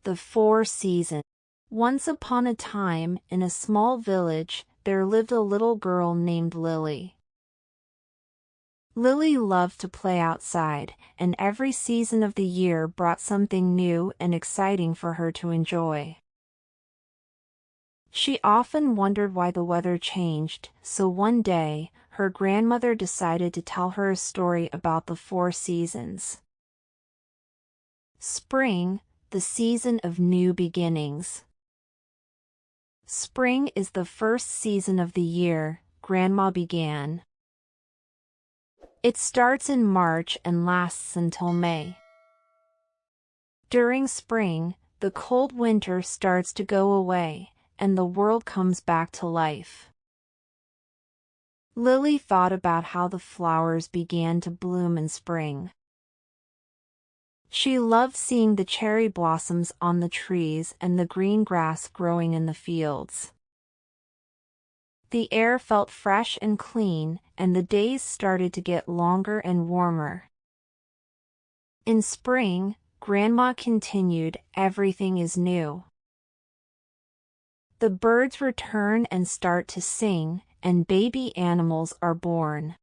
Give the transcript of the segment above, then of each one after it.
The Four Seasons. Once upon a time, in a small village, there lived a little girl named Lily. Lily loved to play outside, and every season of the year brought something new and exciting for her to enjoy. She often wondered why the weather changed, so one day, her grandmother decided to tell her a story about the four seasons. Spring, the season of new beginnings. Spring is the first season of the year, Grandma began. It starts in March and lasts until May. During spring, the cold winter starts to go away, and the world comes back to life. Lily thought about how the flowers began to bloom in spring. She loved seeing the cherry blossoms on the trees and the green grass growing in the fields. The air felt fresh and clean, and the days started to get longer and warmer. In spring, Grandma continued, everything is new. The birds return and start to sing, and baby animals are born.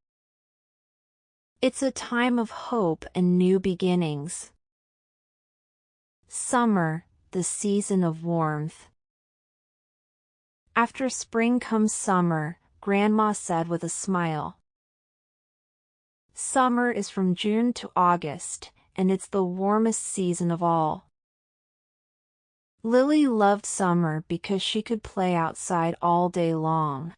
It's a time of hope and new beginnings. Summer, the season of warmth. After spring comes summer, Grandma said with a smile. Summer is from June to August, and it's the warmest season of all. Lily loved summer because she could play outside all day long.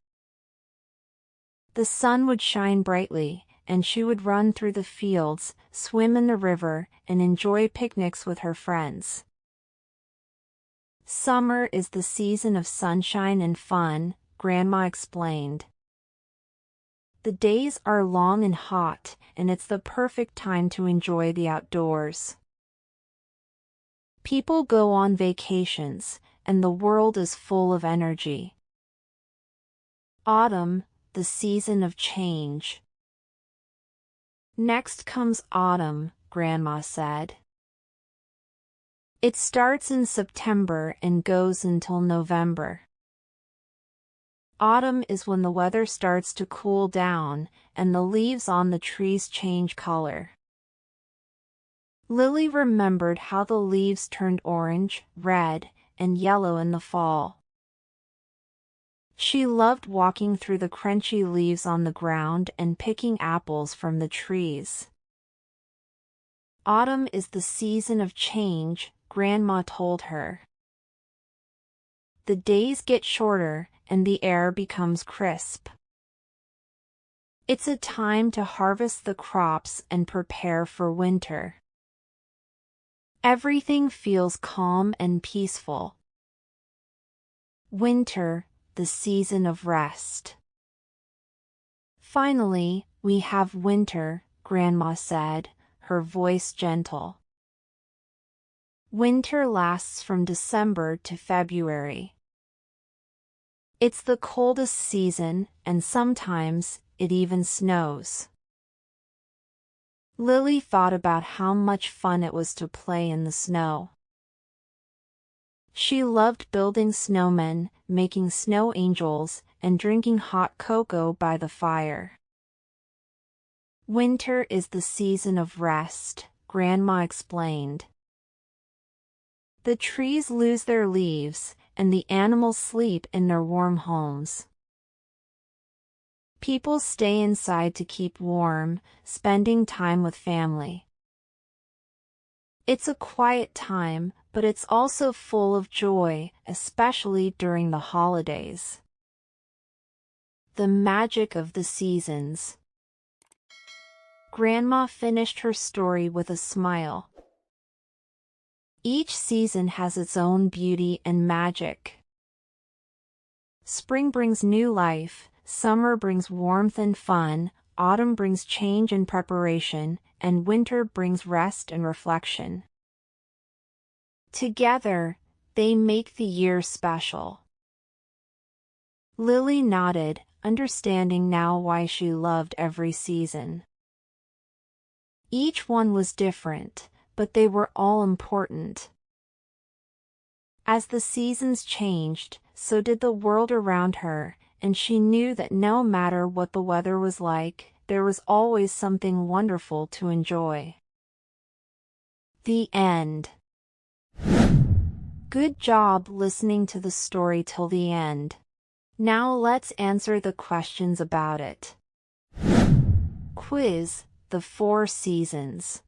The sun would shine brightly, and she would run through the fields, swim in the river, and enjoy picnics with her friends. Summer is the season of sunshine and fun, Grandma explained. The days are long and hot, and it's the perfect time to enjoy the outdoors. People go on vacations, and the world is full of energy. Autumn, the season of change. Next comes autumn, Grandma said. It starts in September and goes until November. Autumn is when the weather starts to cool down, and the leaves on the trees change color. Lily remembered how the leaves turned orange, red, and yellow in the fall. She loved walking through the crunchy leaves on the ground and picking apples from the trees. Autumn is the season of change, Grandma told her. The days get shorter, and the air becomes crisp. It's a time to harvest the crops and prepare for winter. Everything feels calm and peaceful. Winter, the season of rest. Finally, we have winter, Grandma said, her voice gentle. Winter lasts from December to February. It's the coldest season, and sometimes it even snows. Lily thought about how much fun it was to play in the snow. She loved building snowmen, making snow angels, and drinking hot cocoa by the fire. Winter is the season of rest, Grandma explained. The trees lose their leaves, and the animals sleep in their warm homes. People stay inside to keep warm, spending time with family. It's a quiet time, but it's also full of joy, especially during the holidays. The magic of the seasons. Grandma finished her story with a smile. Each season has its own beauty and magic. Spring brings new life, summer brings warmth and fun, autumn brings change and preparation, and winter brings rest and reflection. Together, they make the year special. Lily nodded, understanding now why she loved every season. Each one was different, but they were all important. As the seasons changed, so did the world around her, and she knew that no matter what the weather was like, there was always something wonderful to enjoy. The end. Good job listening to the story till the end. Now let's answer the questions about it. Quiz: the 4 seasons.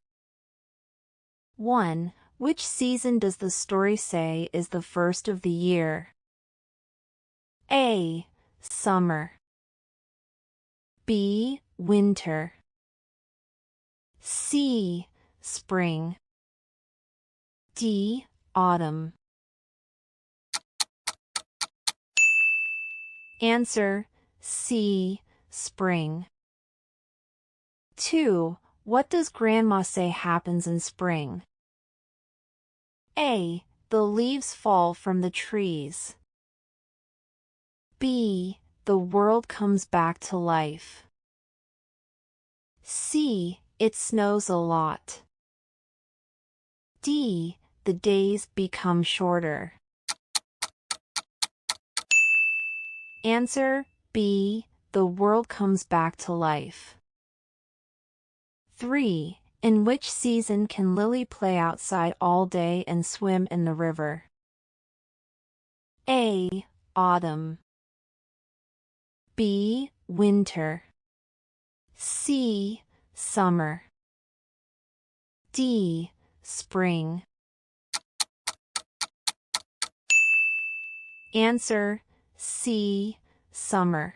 1. Which season does the story say is the first of the year? A. Summer. B. Winter. C. Spring. D. Autumn. Answer: C. Spring. 2. What does Grandma say happens in spring? A. The leaves fall from the trees. B. The world comes back to life. C. It snows a lot. D. The days become shorter. Answer: B. The world comes back to life. 3. In which season can Lily play outside all day and swim in the river? A. Autumn. B. Winter. C. Summer. D. Spring. Answer: C. Summer.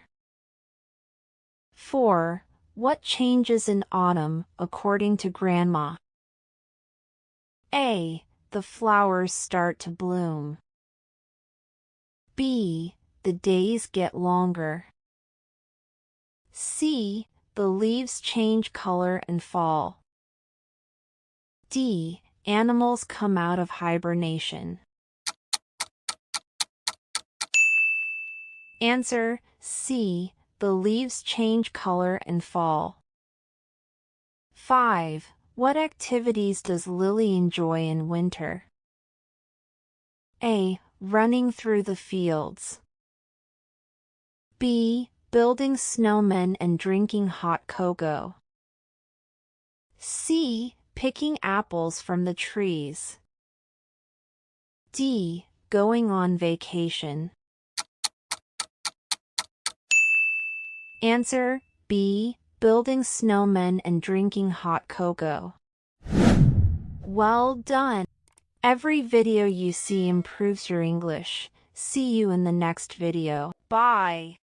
4. What changes in autumn, according to Grandma? A. The flowers start to bloom. B. The days get longer. C. The leaves change color and fall. D. Animals come out of hibernation. Answer: C. The leaves change color and fall. 5. What activities does Lily enjoy in winter? A. Running through the fields. B. Building snowmen and drinking hot cocoa. C. Picking apples from the trees. D. Going on vacation. Answer: B. Building snowmen and drinking hot cocoa. Well done! Every video you see improves your English. See you in the next video. Bye!